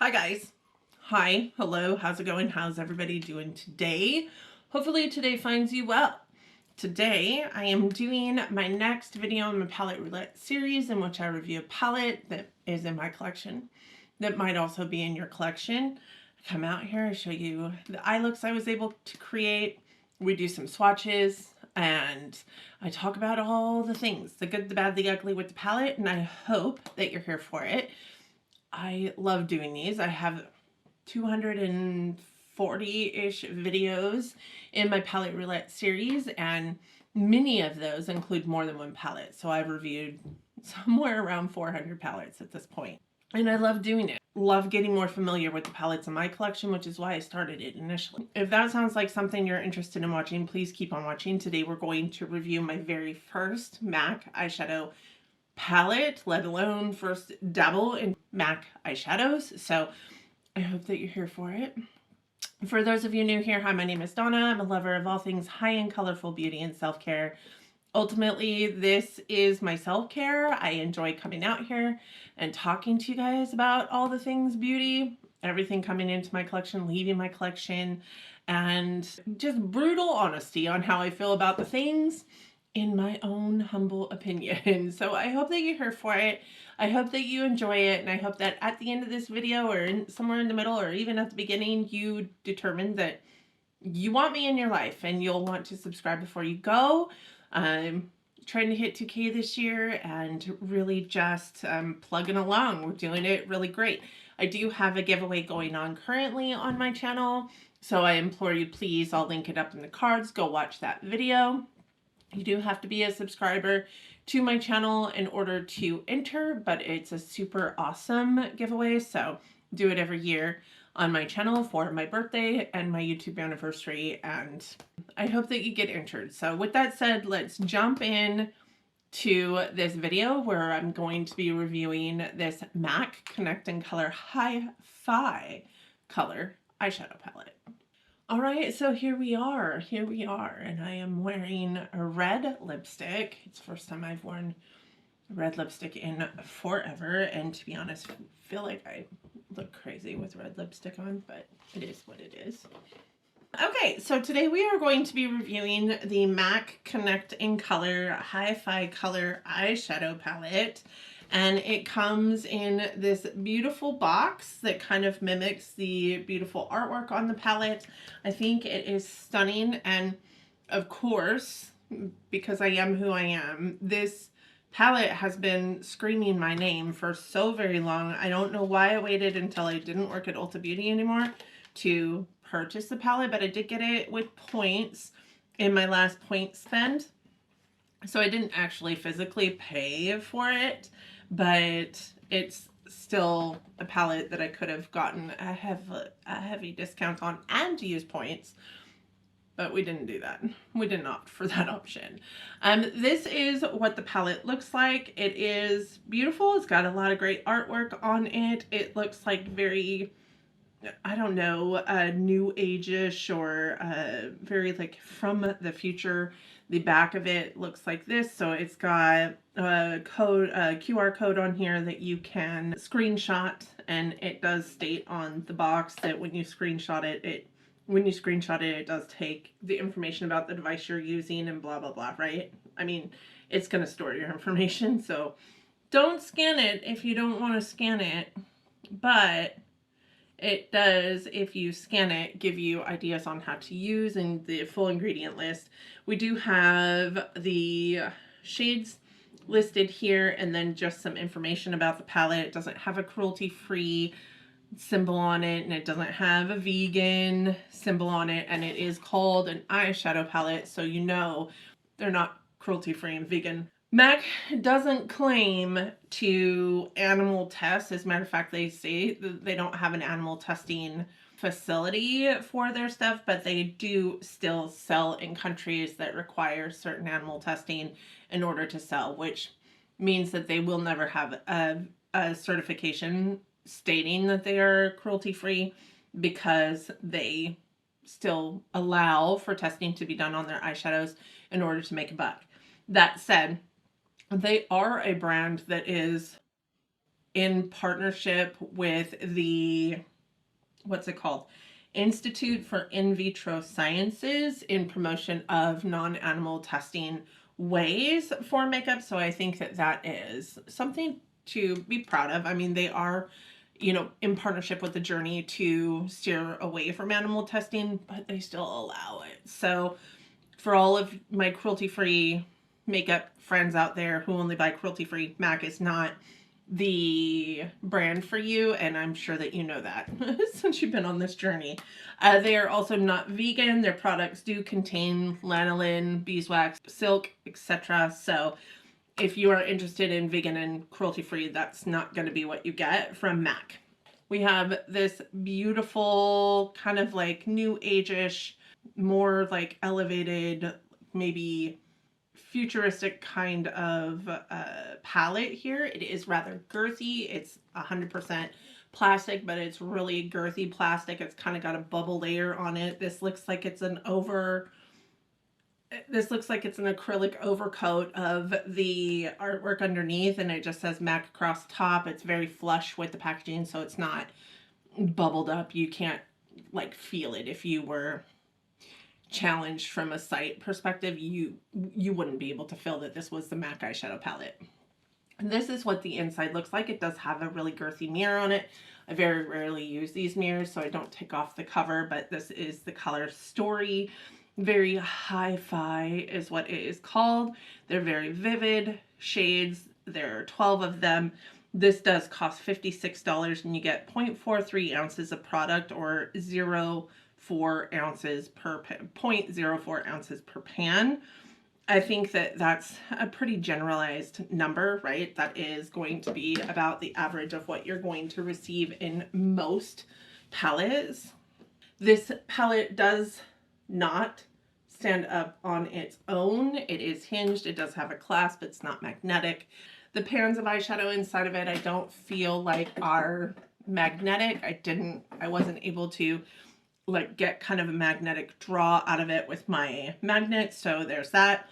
Hi guys. Hi, hello, how's it going? How's everybody doing today? Hopefully today finds you well. Today I am doing my next video in my palette roulette series in which I review a palette that is in my collection that might also be in your collection. I come out here, I show you the eye looks I was able to create. We do some swatches and I talk about all the things, the good, the bad, the ugly with the palette, and I hope that you're here for it. I love doing these. I have 240-ish videos in my palette roulette series, and many of those include more than one palette. So I've reviewed somewhere around 400 palettes at this point. And I love doing it. Love getting more familiar with the palettes in my collection, which is why I started it initially. If that sounds like something you're interested in watching, please keep on watching. Today we're going to review my very first MAC eyeshadow palette, let alone first dabble in MAC eyeshadows. So I hope that you're here for it. For those of you new here, hi, my name is Donna. I'm a lover of all things high-end, colorful beauty and self-care. Ultimately, this is my self-care. I enjoy coming out here and talking to you guys about all the things beauty, everything coming into my collection, leaving my collection, and just brutal honesty on how I feel about the things in my own humble opinion. So I hope that you're here for it. I hope that you enjoy it, and I hope that at the end of this video or somewhere in the middle or even at the beginning you determine that you want me in your life and you'll want to subscribe before you go. I'm trying to hit 2K this year and really just plugging along. We're doing it really great. I do have a giveaway going on currently on my channel, so I implore you, please, I'll link it up in the cards, go watch that video. You do have to be a subscriber to my channel in order to enter, but it's a super awesome giveaway, so do it every year on my channel for my birthday and my YouTube anniversary, and I hope that you get entered. So with that said, let's jump in to this video where I'm going to be reviewing this MAC Connect and Color HiFi color eyeshadow palette. All right, so here we are, and I am wearing a red lipstick. It's the first time I've worn red lipstick in forever, and to be honest, I feel like I look crazy with red lipstick on, but it is what it is. Okay, so today we are going to be reviewing the MAC Connect in Color HiFi color eyeshadow palette. And it comes in this beautiful box that kind of mimics the beautiful artwork on the palette. I think it is stunning. And of course, because I am who I am, this palette has been screaming my name for so very long. I don't know why I waited until I didn't work at Ulta Beauty anymore to purchase the palette, but I did get it with points in my last point spend. So I didn't actually physically pay for it, but it's still a palette that I could have gotten a heavy discount on and use points, but we didn't do that. We didn't opt for that option. This is what the palette looks like. It is beautiful. It's got a lot of great artwork on it. It looks like very, I don't know, new age-ish or very like from the future. The back of it looks like this. So it's got a QR code on here that you can screenshot, and it does state on the box that when you screenshot it, it does take the information about the device you're using and blah, blah, blah, right? I mean, it's going to store your information, so don't scan it if you don't want to scan it, but it does, if you scan it, give you ideas on how to use and the full ingredient list. We do have the shades listed here and then just some information about the palette. It doesn't have a cruelty-free symbol on it, and it doesn't have a vegan symbol on it, and it is called an eyeshadow palette, so you know they're not cruelty-free and vegan. MAC doesn't claim to animal test. As a matter of fact, they say that they don't have an animal testing facility for their stuff, but they do still sell in countries that require certain animal testing in order to sell, which means that they will never have a certification stating that they are cruelty-free, because they still allow for testing to be done on their eyeshadows in order to make a buck. That said, they are a brand that is in partnership with the, what's it called? Institute for In Vitro Sciences in promotion of non-animal testing ways for makeup. So I think that that is something to be proud of. I mean, they are, you know, in partnership with the Journey to steer away from animal testing, but they still allow it. So for all of my cruelty-free makeup friends out there who only buy cruelty-free, MAC is not the brand for you, and I'm sure that you know that since you've been on this journey. They are also not vegan. Their products do contain lanolin, beeswax, silk, etc. So if you are interested in vegan and cruelty-free, that's not going to be what you get from MAC. We have this beautiful kind of like new age-ish, more like elevated, maybe futuristic kind of palette here. It is rather girthy. It's 100% plastic, but it's really girthy plastic. It's kind of got a bubble layer on it. This looks like it's an acrylic overcoat of the artwork underneath, and it just says MAC across the top. It's very flush with the packaging, so it's not bubbled up. You can't like feel it. If you were challenged from a sight perspective, you wouldn't be able to feel that this was the MAC eyeshadow palette. And this is what the inside looks like. It does have a really girthy mirror on it. I very rarely use these mirrors, so I don't take off the cover, but this is the color Story. Very hi-fi is what it is called. They're very vivid shades. There are 12 of them. This does cost $56, and you get 0.43 ounces of product, or 0.04 ounces per pan. I think that that's a pretty generalized number, right? That is going to be about the average of what you're going to receive in most palettes. This palette does not stand up on its own. It is hinged. It does have a clasp. It's not magnetic. The pans of eyeshadow inside of it, I don't feel like are magnetic. I wasn't able to like get kind of a magnetic draw out of it with my magnet, so there's that.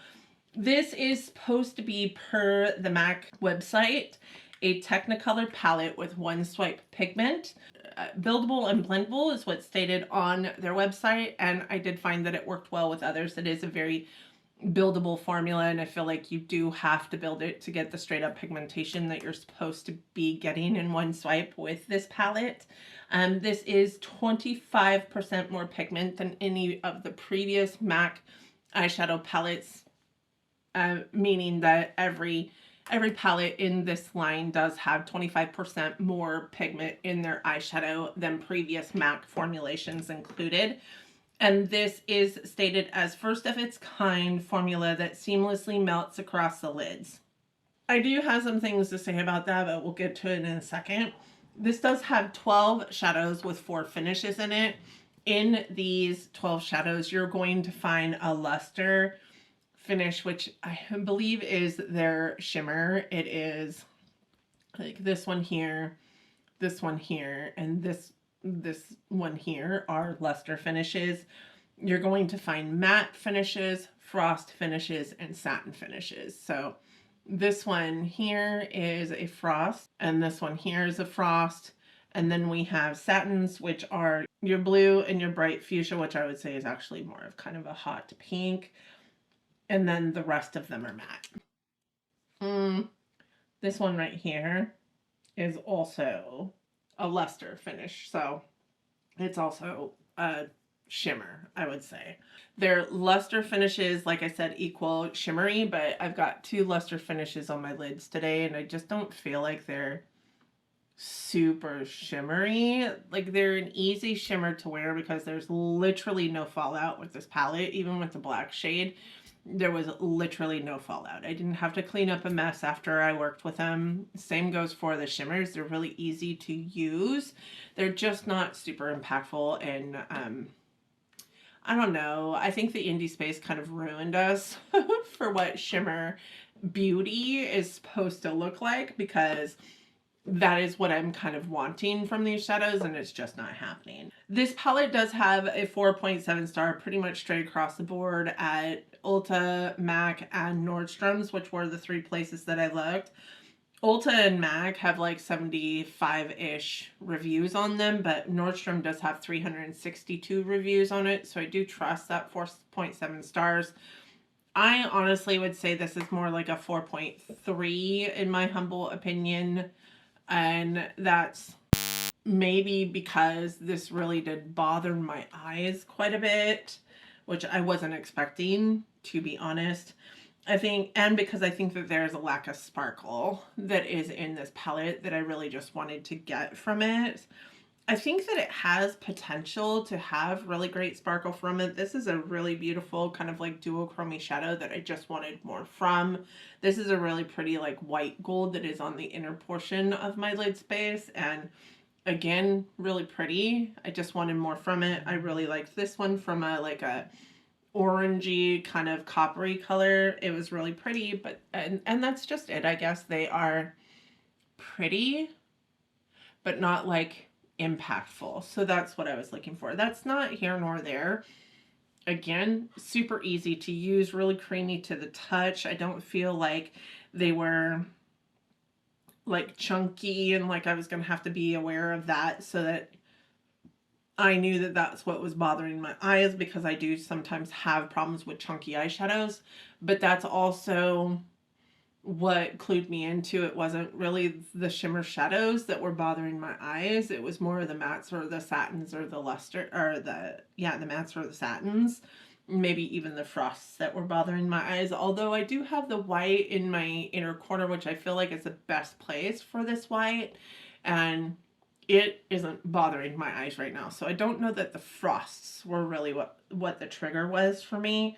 This is supposed to be, per the MAC website, a Technicolor palette with one swipe pigment. Buildable and blendable is what's stated on their website, and I did find that it worked well with others. It is a very buildable formula, and I feel like you do have to build it to get the straight up pigmentation that you're supposed to be getting in one swipe with this palette. This is 25% more pigment than any of the previous MAC eyeshadow palettes, meaning that every palette in this line does have 25% more pigment in their eyeshadow than previous MAC formulations included. And this is stated as first of its kind formula that seamlessly melts across the lids. I do have some things to say about that, but we'll get to it in a second. This does have 12 shadows with 4 finishes in it. In these 12 shadows, you're going to find a luster finish, which I believe is their shimmer. It is like this one here, and this one here are luster finishes. You're going to find matte finishes, frost finishes, and satin finishes. So this one here is a frost, and this one here is a frost. And then we have satins, which are your blue and your bright fuchsia, which I would say is actually more of kind of a hot pink. And then the rest of them are matte. This one right here is also a luster finish, so it's also a shimmer, I would say. Their luster finishes, like I said, equal shimmery, but I've got 2 luster finishes on my lids today, and I just don't feel like they're super shimmery. Like, they're an easy shimmer to wear because there's literally no fallout with this palette. Even with the black shade, there was literally no fallout. I didn't have to clean up a mess after I worked with them. Same goes for the shimmers. They're really easy to use. They're just not super impactful, and I don't know. I think the indie space kind of ruined us for what shimmer beauty is supposed to look like, because that is what I'm kind of wanting from these shadows, and it's just not happening. This palette does have a 4.7 star pretty much straight across the board at Ulta, MAC, and Nordstrom's, which were the 3 places that I looked. Ulta and MAC have like 75-ish reviews on them, but Nordstrom does have 362 reviews on it, so I do trust that 4.7 stars. I honestly would say this is more like a 4.3 in my humble opinion, and that's maybe because this really did bother my eyes quite a bit, which I wasn't expecting, to be honest. I think, and because I think that there's a lack of sparkle that is in this palette that I really just wanted to get from it. I think that it has potential to have really great sparkle from it. This is a really beautiful kind of like duochrome shadow that I just wanted more from. This is a really pretty like white gold that is on the inner portion of my lid space, and again, really pretty. I just wanted more from it. I really liked this one from a like a orangey kind of coppery color. It was really pretty, but and that's just it. I guess they are pretty, but not like impactful. So that's what I was looking for. That's not here nor there. Again, super easy to use, really creamy to the touch. I don't feel like they were like chunky and like I was going to have to be aware of that, so that I knew that that's what was bothering my eyes, because I do sometimes have problems with chunky eyeshadows, but that's also what clued me into it. Wasn't really the shimmer shadows that were bothering my eyes. It was more of the mattes or the satins or the luster, or the mattes or the satins, maybe even the frosts that were bothering my eyes. Although I do have the white in my inner corner, which I feel like is the best place for this white, and it isn't bothering my eyes right now. So I don't know that the frosts were really what the trigger was for me.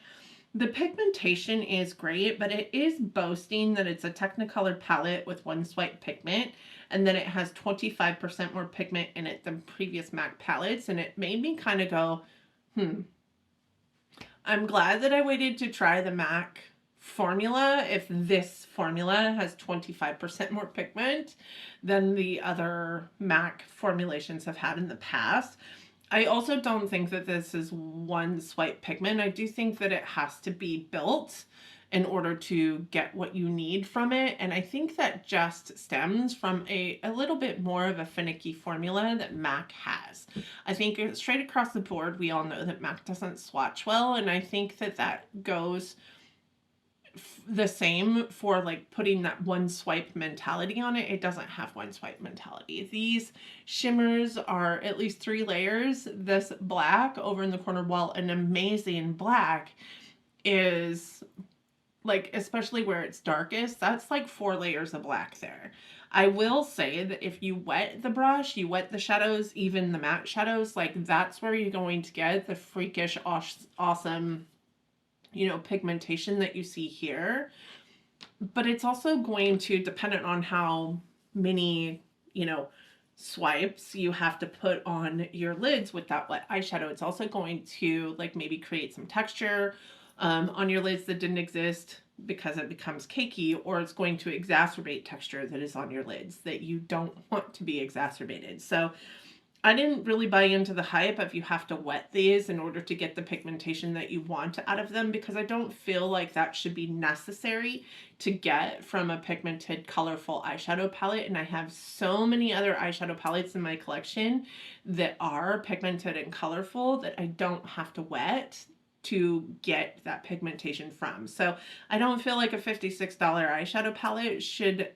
The pigmentation is great, but it is boasting that it's a Technicolor palette with one swipe pigment, and then it has 25% more pigment in it than previous MAC palettes, and it made me kind of go, I'm glad that I waited to try the MAC formula if this formula has 25% more pigment than the other MAC formulations have had in the past. I also don't think that this is one swipe pigment. I do think that it has to be built in order to get what you need from it. And I think that just stems from a little bit more of a finicky formula that MAC has. I think straight across the board, we all know that MAC doesn't swatch well. And I think that that goes the same for like putting that one swipe mentality on it. It doesn't have one swipe mentality. These shimmers are at least 3 layers. This black over in the corner, while an amazing black, is like, especially where it's darkest, that's like 4 layers of black there. I will say that if you wet the brush, you wet the shadows, even the matte shadows, like that's where you're going to get the freakish awesome, you know, pigmentation that you see here. But it's also going to, dependent on how many, you know, swipes you have to put on your lids with that wet eyeshadow, it's also going to like maybe create some texture on your lids that didn't exist because it becomes cakey, or it's going to exacerbate texture that is on your lids that you don't want to be exacerbated. So I didn't really buy into the hype of you have to wet these in order to get the pigmentation that you want out of them, because I don't feel like that should be necessary to get from a pigmented, colorful eyeshadow palette. And I have so many other eyeshadow palettes in my collection that are pigmented and colorful that I don't have to wet to get that pigmentation from. So I don't feel like a $56 eyeshadow palette should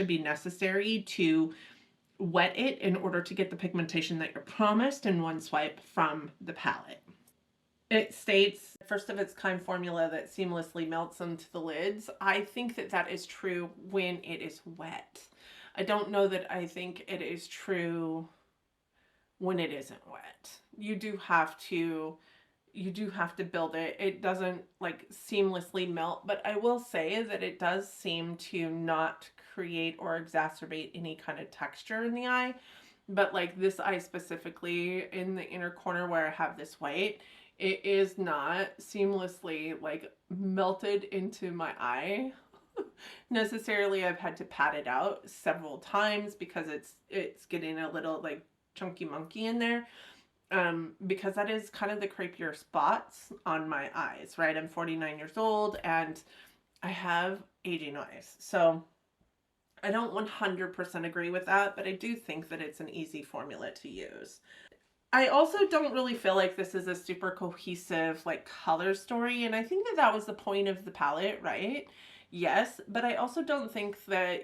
be necessary to wet it in order to get the pigmentation that you're promised in one swipe from the palette. It states first of its kind formula that seamlessly melts into the lids. I think that that is true when it is wet. I don't know that I think it is true when it isn't wet. You do have to build it. It doesn't like seamlessly melt, but I will say that it does seem to not create or exacerbate any kind of texture in the eye. But like this eye specifically, in the inner corner where I have this white, it is not seamlessly like melted into my eye necessarily. I've had to pat it out several times because it's getting a little like chunky monkey in there. Because that is kind of the creepier spots on my eyes, right? I'm 49 years old and I have aging eyes. So I don't 100% agree with that, but I do think that it's an easy formula to use. I also don't really feel like this is a super cohesive like color story, and I think that that was the point of the palette, right? Yes, but I also don't think that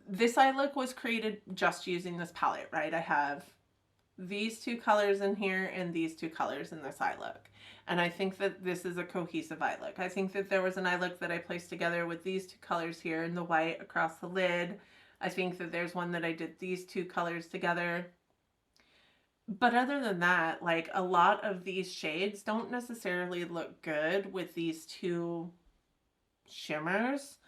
this eye look was created just using this palette, right? I have these two colors in here and these two colors in this eye look. And I think that this is a cohesive eye look. I think that there was an eye look that I placed together with these two colors here and the white across the lid. I think that there's one that I did these two colors together. But other than that, like a lot of these shades don't necessarily look good with these two shimmers.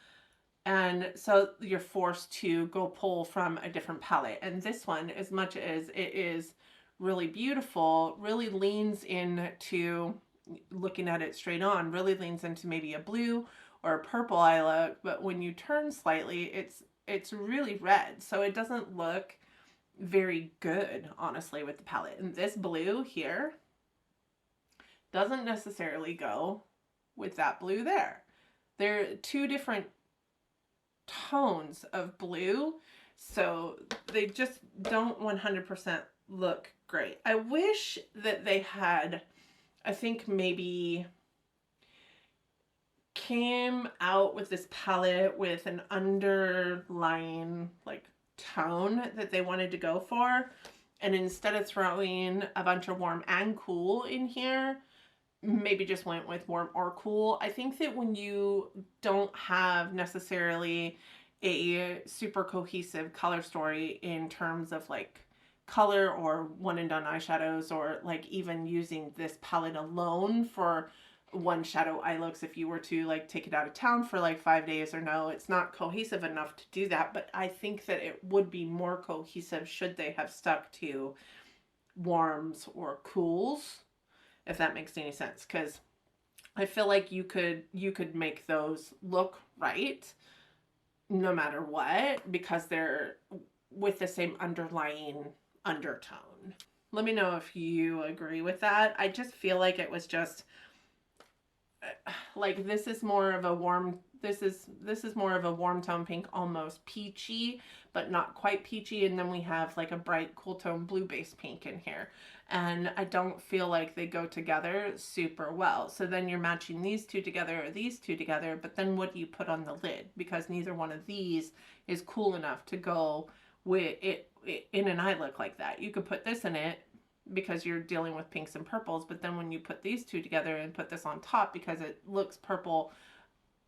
And so you're forced to go pull from a different palette. And this one, as much as it is really beautiful, really leans into, looking at it straight on, really leans into maybe a blue or a purple eye look. But when you turn slightly, it's really red. So it doesn't look very good, honestly, with the palette. And this blue here doesn't necessarily go with that blue there. They're two different tones of blue, so they just don't 100% look great. I wish that they had, I think maybe came out with this palette with an underlying like tone that they wanted to go for, and instead of throwing a bunch of warm and cool in here, maybe just went with warm or cool. I think that when you don't have necessarily a super cohesive color story in terms of like color or one and done eyeshadows, or like even using this palette alone for one shadow eye looks, if you were to like take it out of town for like 5 days or no, it's not cohesive enough to do that. But I think that it would be more cohesive should they have stuck to warms or cools, if that makes any sense, because I feel like you could make those look right no matter what, because they're with the same underlying undertone. Let me know if you agree with that. I just feel like it was just like, this is more of a warm, this is more of a warm tone pink, almost peachy, but not quite peachy. And then we have like a bright cool tone blue base pink in here. And I don't feel like they go together super well. So then you're matching these two together or these two together, but then what do you put on the lid? Because neither one of these is cool enough to go with it in an eye look like that. You could put this in it because you're dealing with pinks and purples, but then when you put these two together and put this on top, because it looks purple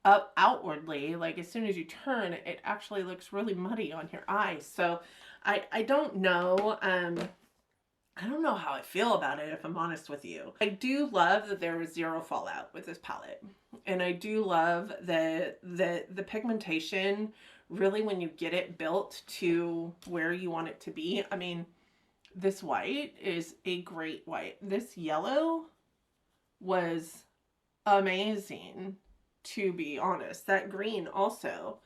up outwardly, like as soon as you turn, it actually looks really muddy on your eyes. So I don't know. I don't know how I feel about it, if I'm honest with you. I do love that there was zero fallout with this palette. And I do love that the pigmentation, really, when you get it built to where you want it to be, I mean, this white is a great white. This yellow was amazing, to be honest. That green also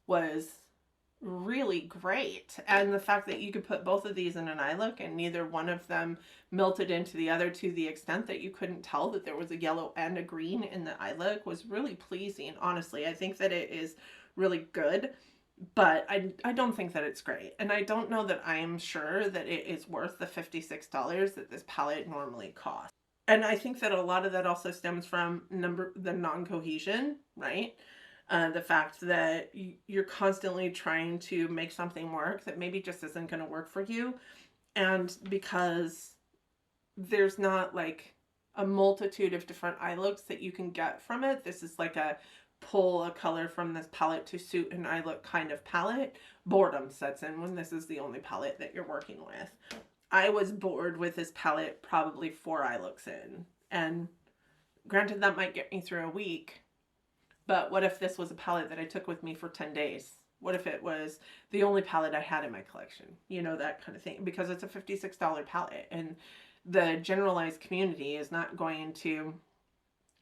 was really great. And the fact that you could put both of these in an eye look and neither one of them melted into the other to the extent that you couldn't tell that there was a yellow and a green in the eye look was really pleasing, honestly. I think that it is really good, but I don't think that it's great. And I don't know that I'm sure that it is worth the $56 that this palette normally costs. And I think that a lot of that also stems from the non-cohesion, right? The fact that you're constantly trying to make something work that maybe just isn't going to work for you. And because there's not like a multitude of different eye looks that you can get from it, this is like a pull a color from this palette to suit an eye look kind of palette. Boredom sets in when this is the only palette that you're working with. I was bored with this palette probably 4 eye looks in. And granted, that might get me through a week. But what if this was a palette that I took with me for 10 days? What if it was the only palette I had in my collection? You know, that kind of thing. Because it's a $56 palette. And the generalized community is not going to,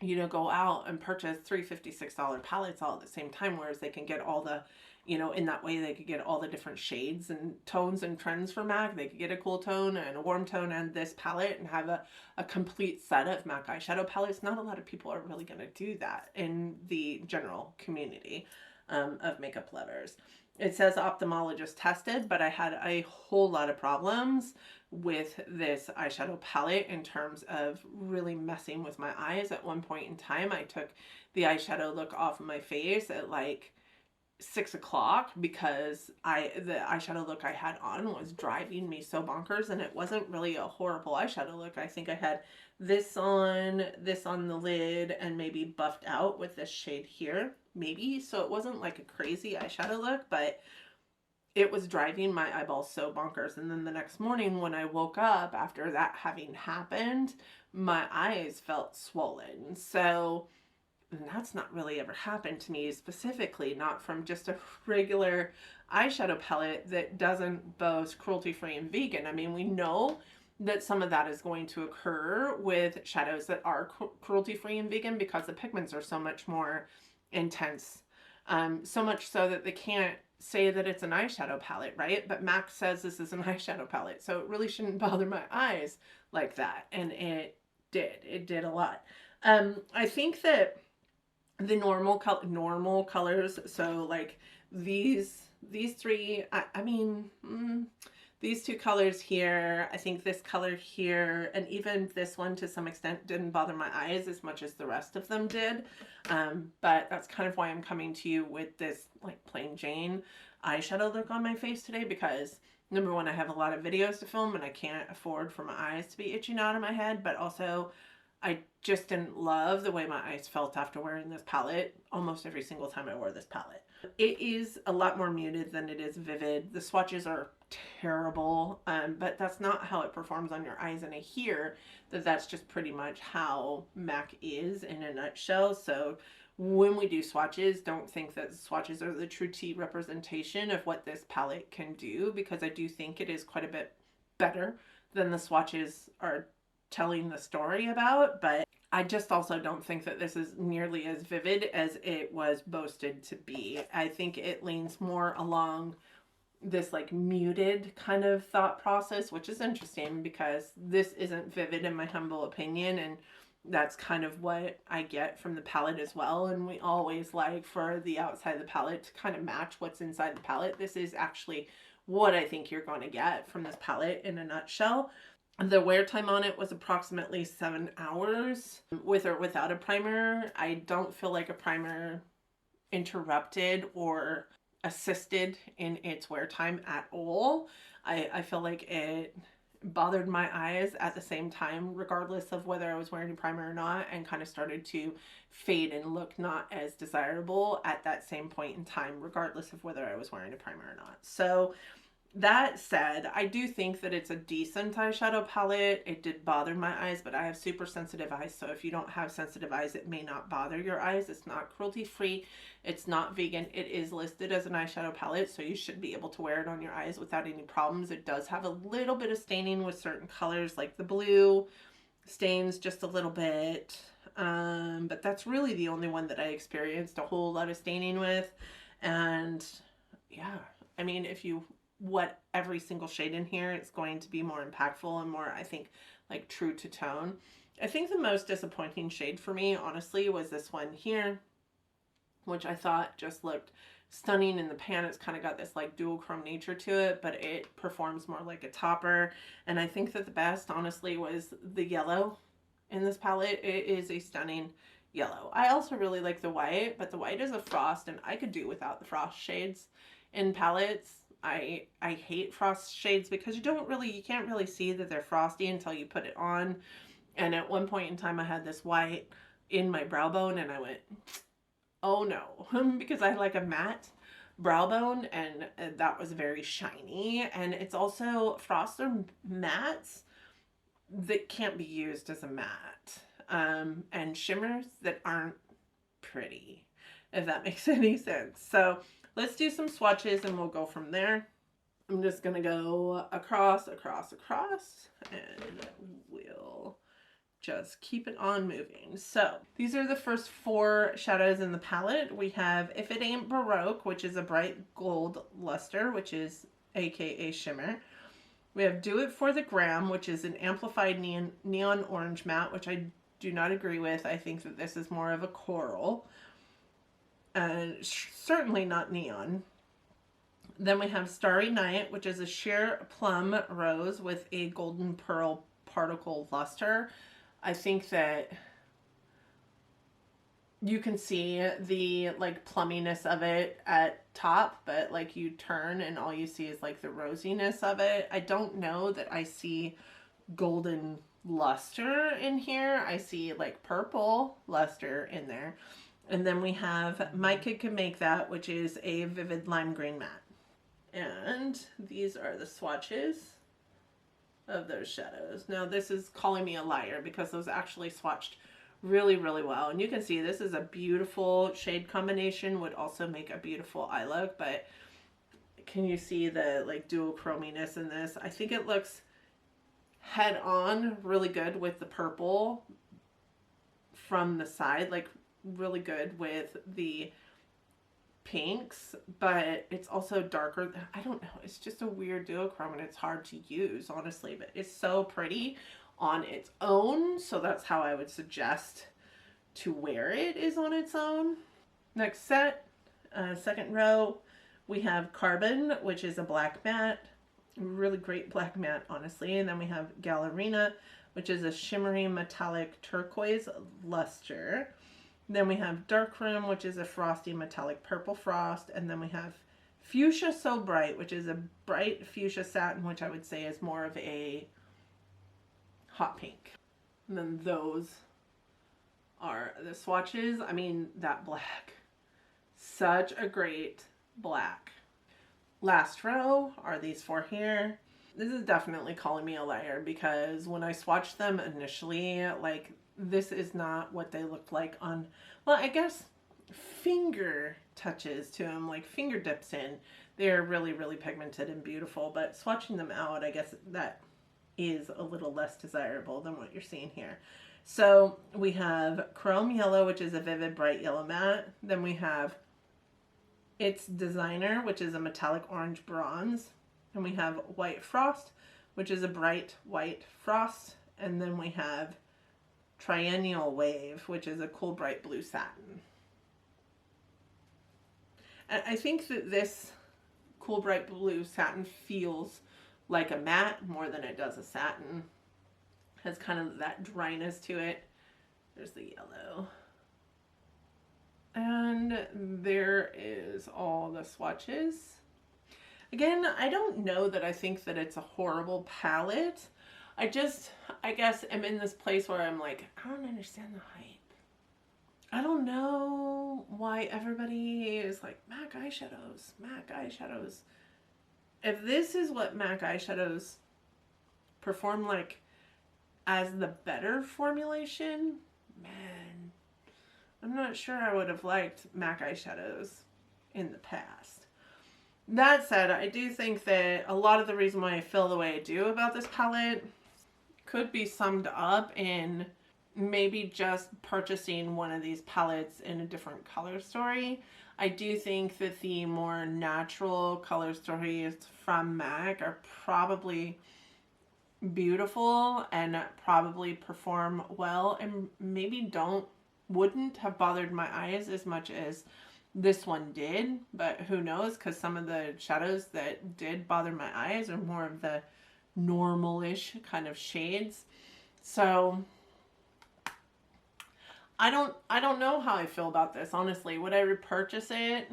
you know, go out and purchase 3 $56 palettes all at the same time, whereas they can get all the you know, in that way they could get all the different shades and tones and trends for MAC. They could get a cool tone and a warm tone and this palette and have a complete set of MAC eyeshadow palettes. Not a lot of people are really going to do that in the general community of makeup lovers. It says ophthalmologist tested, but I had a whole lot of problems with this eyeshadow palette in terms of really messing with my eyes. At one point in time, I took the eyeshadow look off of my face at like 6 o'clock because the eyeshadow look I had on was driving me so bonkers, and it wasn't really a horrible eyeshadow look. I think I had this on the lid, and maybe buffed out with this shade here, maybe. So it wasn't like a crazy eyeshadow look, but it was driving my eyeballs so bonkers. And then the next morning when I woke up after that having happened, my eyes felt swollen. So that's not really ever happened to me specifically, not from just a regular eyeshadow palette that doesn't boast cruelty-free and vegan. I mean, we know that some of that is going to occur with shadows that are cruelty-free and vegan because the pigments are so much more intense. So much so that they can't say that it's an eyeshadow palette, right? But MAC says this is an eyeshadow palette, so it really shouldn't bother my eyes like that. And it did a lot. I think that the normal colors, so like these three, I mean, these two colors here, I think this color here, and even this one to some extent didn't bother my eyes as much as the rest of them did. But that's kind of why I'm coming to you with this like plain Jane eyeshadow look on my face today, because number one, I have a lot of videos to film and I can't afford for my eyes to be itching out of my head, but also I just didn't love the way my eyes felt after wearing this palette almost every single time I wore this palette. It is a lot more muted than it is vivid. The swatches are terrible, but that's not how it performs on your eyes, and I hear that that's just pretty much how MAC is in a nutshell. So when we do swatches, don't think that swatches are the true T representation of what this palette can do, because I do think it is quite a bit better than the swatches are telling the story about, but I just also don't think that this is nearly as vivid as it was boasted to be. I think it leans more along this like muted kind of thought process, which is interesting because this isn't vivid in my humble opinion, and that's kind of what I get from the palette as well. And we always like for the outside of the palette to kind of match what's inside the palette. This is actually what I think you're going to get from this palette in a nutshell. The wear time on it was approximately 7 hours with or without a primer. I don't feel like a primer interrupted or assisted in its wear time at all. I feel like it bothered my eyes at the same time, regardless of whether I was wearing a primer or not, and kind of started to fade and look not as desirable at that same point in time, regardless of whether I was wearing a primer or not. So that said, I do think that it's a decent eyeshadow palette. It did bother my eyes, but I have super sensitive eyes, so if you don't have sensitive eyes, it may not bother your eyes. It's not cruelty-free. It's not vegan. It is listed as an eyeshadow palette, so you should be able to wear it on your eyes without any problems. It does have a little bit of staining with certain colors, like the blue stains just a little bit, but that's really the only one that I experienced a whole lot of staining with. And yeah, I mean, if you what every single shade in here, it's going to be more impactful and more, I think, like true to tone. I think the most disappointing shade for me, honestly, was this one here, which I thought just looked stunning in the pan. It's kind of got this like dual chrome nature to it, but it performs more like a topper. And I think that the best, honestly, was the yellow in this palette. It is a stunning yellow. I also really like the white, but the white is a frost, and I could do without the frost shades in palettes. I hate frost shades because you can't really see that they're frosty until you put it on. And at one point in time, I had this white in my brow bone, and I went, oh no, because I had like a matte brow bone, and that was very shiny. And it's also, frosts are mattes that can't be used as a matte, and shimmers that aren't pretty, if that makes any sense. So let's do some swatches and we'll go from there. I'm just going to go across, and we'll just keep it on moving. So these are the first 4 shadows in the palette. We have If It Ain't Baroque, which is a bright gold luster, which is aka shimmer. We have Do It for the Gram, which is an amplified neon orange matte, which I do not agree with. I think that this is more of a coral, and certainly not neon. Then we have Starry Night, which is a sheer plum rose with a golden pearl particle luster. I think that you can see the like plumminess of it at top, but like you turn and all you see is like the rosiness of it. I don't know that I see golden luster in here. I see like purple luster in there. And then we have My Kid Can Make That, which is a vivid lime green matte. And these are the swatches of those shadows. Now this is calling me a liar because those actually swatched really, really well. And you can see this is a beautiful shade combination, would also make a beautiful eye look, but can you see the like duochrominess in this? I think it looks head on really good with the purple from the side, like really good with the pinks, but it's also darker. I don't know, it's just a weird duochrome and it's hard to use, honestly, but it's so pretty on its own, so that's how I would suggest to wear it, is on its own. Next set, second row, we have Carbon, which is a black matte, really great black matte, honestly. And then we have Gallerina, which is a shimmery metallic turquoise luster. Then we have Darkroom, which is a frosty metallic purple frost. And then we have Fuchsia So Bright, which is a bright fuchsia satin, which I would say is more of a hot pink. And then those are the swatches. I mean, that black, such a great black. Last row are these 4 here. This is definitely calling me a liar because when I swatched them initially, like, this is not what they looked like on, well, I guess finger touches to them, like finger dips in. They're really, really pigmented and beautiful, but swatching them out, I guess that is a little less desirable than what you're seeing here. So we have Chrome Yellow, which is a vivid bright yellow matte. Then we have It's Designer, which is a metallic orange bronze. And we have White Frost, which is a bright white frost. And then we have Triennial Wave, which is a cool bright blue satin. And I think that this cool bright blue satin feels like a matte more than it does a satin. Has kind of that dryness to it. There's the yellow. And there is all the swatches. Again, I don't know that I think that it's a horrible palette. I guess I'm in this place where I'm like, I don't understand the hype. I don't know why everybody is like, MAC eyeshadows, MAC eyeshadows. If this is what MAC eyeshadows perform like as the better formulation, man, I'm not sure I would have liked MAC eyeshadows in the past. That said, I do think that a lot of the reason why I feel the way I do about this palette could be summed up in maybe just purchasing one of these palettes in a different color story. I do think that the more natural color stories from MAC are probably beautiful and probably perform well and maybe wouldn't have bothered my eyes as much as this one did, but who knows, because some of the shadows that did bother my eyes are more of the normal-ish kind of shades. So I don't know how I feel about this, honestly. Would I repurchase it?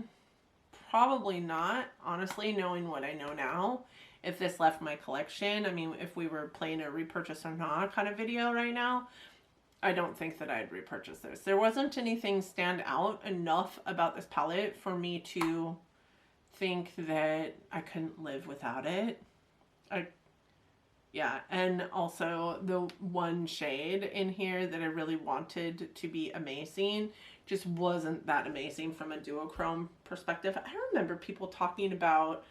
Probably not, honestly, knowing what I know now. If this left my collection, I mean, if we were playing a repurchase or not kind of video right now, I don't think that I'd repurchase this. There wasn't anything stand out enough about this palette for me to think that I couldn't live without it. Yeah, and also the one shade in here that I really wanted to be amazing just wasn't that amazing from a duochrome perspective. I remember people talking about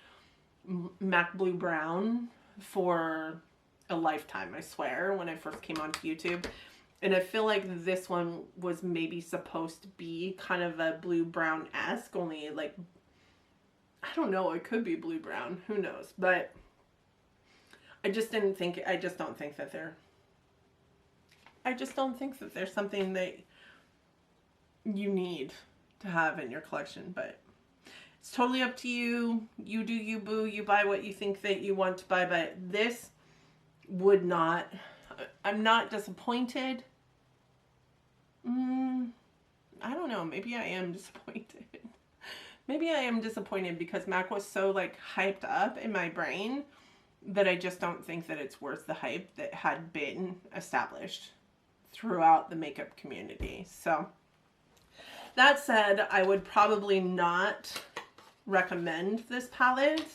MAC Blue Brown for a lifetime, I swear, when I first came onto YouTube. And I feel like this one was maybe supposed to be kind of a blue-brown-esque, only like, I don't know, it could be blue-brown, who knows. But I just don't think that there's something that you need to have in your collection. But it's totally up to you. You do you, boo. You buy what you think that you want to buy. But this would not... I'm not disappointed. I don't know. Maybe I am disappointed. Maybe I am disappointed because MAC was so like hyped up in my brain that I just don't think that it's worth the hype that had been established throughout the makeup community. So that said, I would probably not recommend this palette.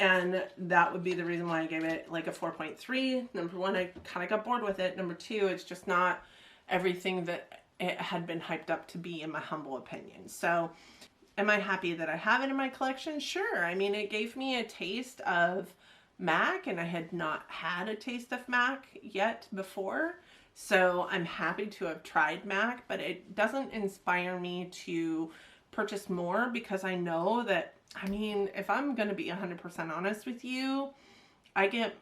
And that would be the reason why I gave it like a 4.3. Number one, I kind of got bored with it. Number two, it's just not everything that it had been hyped up to be, in my humble opinion. So am I happy that I have it in my collection? Sure. I mean, it gave me a taste of MAC, and I had not had a taste of MAC yet before. So I'm happy to have tried MAC, but it doesn't inspire me to purchase more because I know that, I mean, if I'm going to be 100% honest with you, I get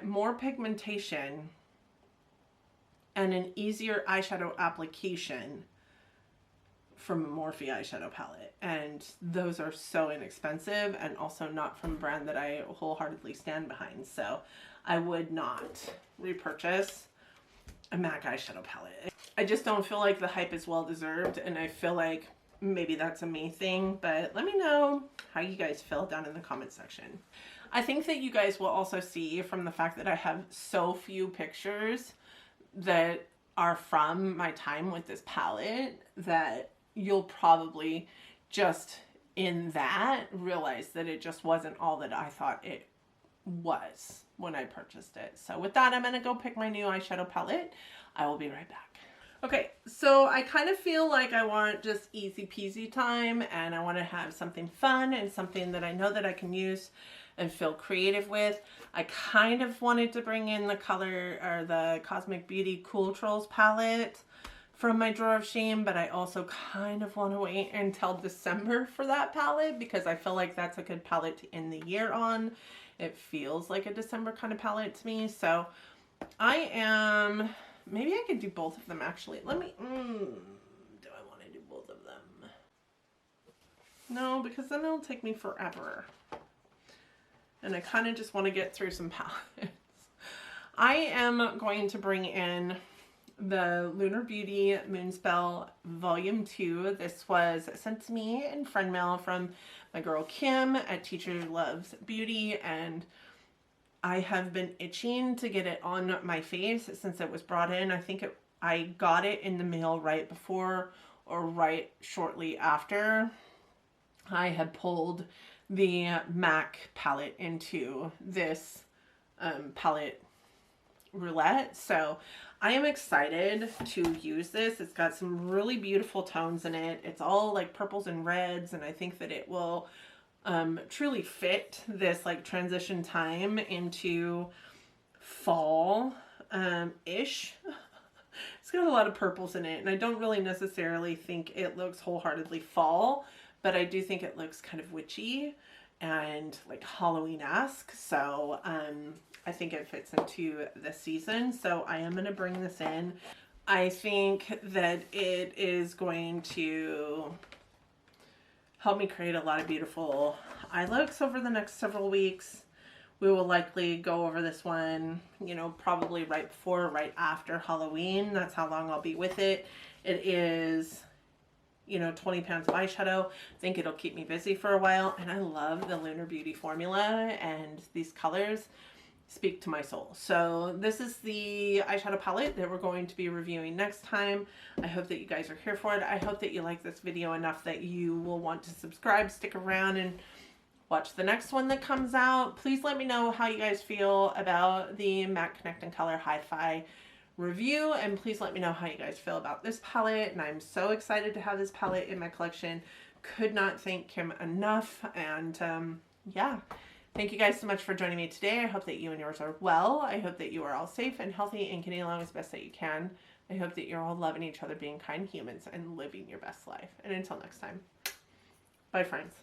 more pigmentation and an easier eyeshadow application from a Morphe eyeshadow palette. And those are so inexpensive and also not from a brand that I wholeheartedly stand behind. So I would not repurchase a MAC eyeshadow palette. I just don't feel like the hype is well deserved, and I feel like maybe that's a me thing, but let me know how you guys feel down in the comment section. I think that you guys will also see from the fact that I have so few pictures that are from my time with this palette that you'll probably just in that realize that it just wasn't all that I thought it was when I purchased it. So with that, I'm going to go pick my new eyeshadow palette. I will be right back. Okay, so I kind of feel like I want just easy peasy time, and I want to have something fun and something that I know that I can use and feel creative with. I kind of wanted to bring in the color or the Cosmic Beauty Cool Trolls palette from my drawer of shame, but I also kind of want to wait until December for that palette because I feel like that's a good palette to end the year on. It feels like a December kind of palette to me, so I am... Maybe I could do both of them actually. Let me, do I want to do both of them? No, because then it'll take me forever. And I kind of just want to get through some palettes. I am going to bring in the Lunar Beauty Moonspell Volume 2. This was sent to me in friend mail from my girl Kim at Teacher Loves Beauty, and I have been itching to get it on my face since it was brought in. I think I got it in the mail right before or right shortly after I had pulled the MAC palette into this palette roulette. So I am excited to use this. It's got some really beautiful tones in it. It's all like purples and reds, and I think that it will truly fit this like transition time into fall ish. It's got a lot of purples in it, and I don't really necessarily think it looks wholeheartedly fall, but I do think it looks kind of witchy and like Halloween-esque. So I think it fits into the season. So I am going to bring this in. I think that it is going to help me create a lot of beautiful eye looks over the next several weeks. We will likely go over this one, you know, probably right before or right after Halloween. That's how long I'll be with it. It is, you know, 20 pounds of eyeshadow. I think it'll keep me busy for a while. And I love the Lunar Beauty formula, and these colors speak to my soul. So this is the eyeshadow palette that we're going to be reviewing next time. I hope that you guys are here for it. I hope that you like this video enough that you will want to subscribe, stick around, and watch the next one that comes out. Please let me know how you guys feel about the MAC Connect and Color HiFi review, and please let me know how you guys feel about this palette. And I'm so excited to have this palette in my collection. Could not thank Kim enough. And yeah, Thank you guys so much for joining me today. I hope that you and yours are well. I hope that you are all safe and healthy and getting along as best that you can. I hope that you're all loving each other, being kind humans, and living your best life. And until next time, bye friends.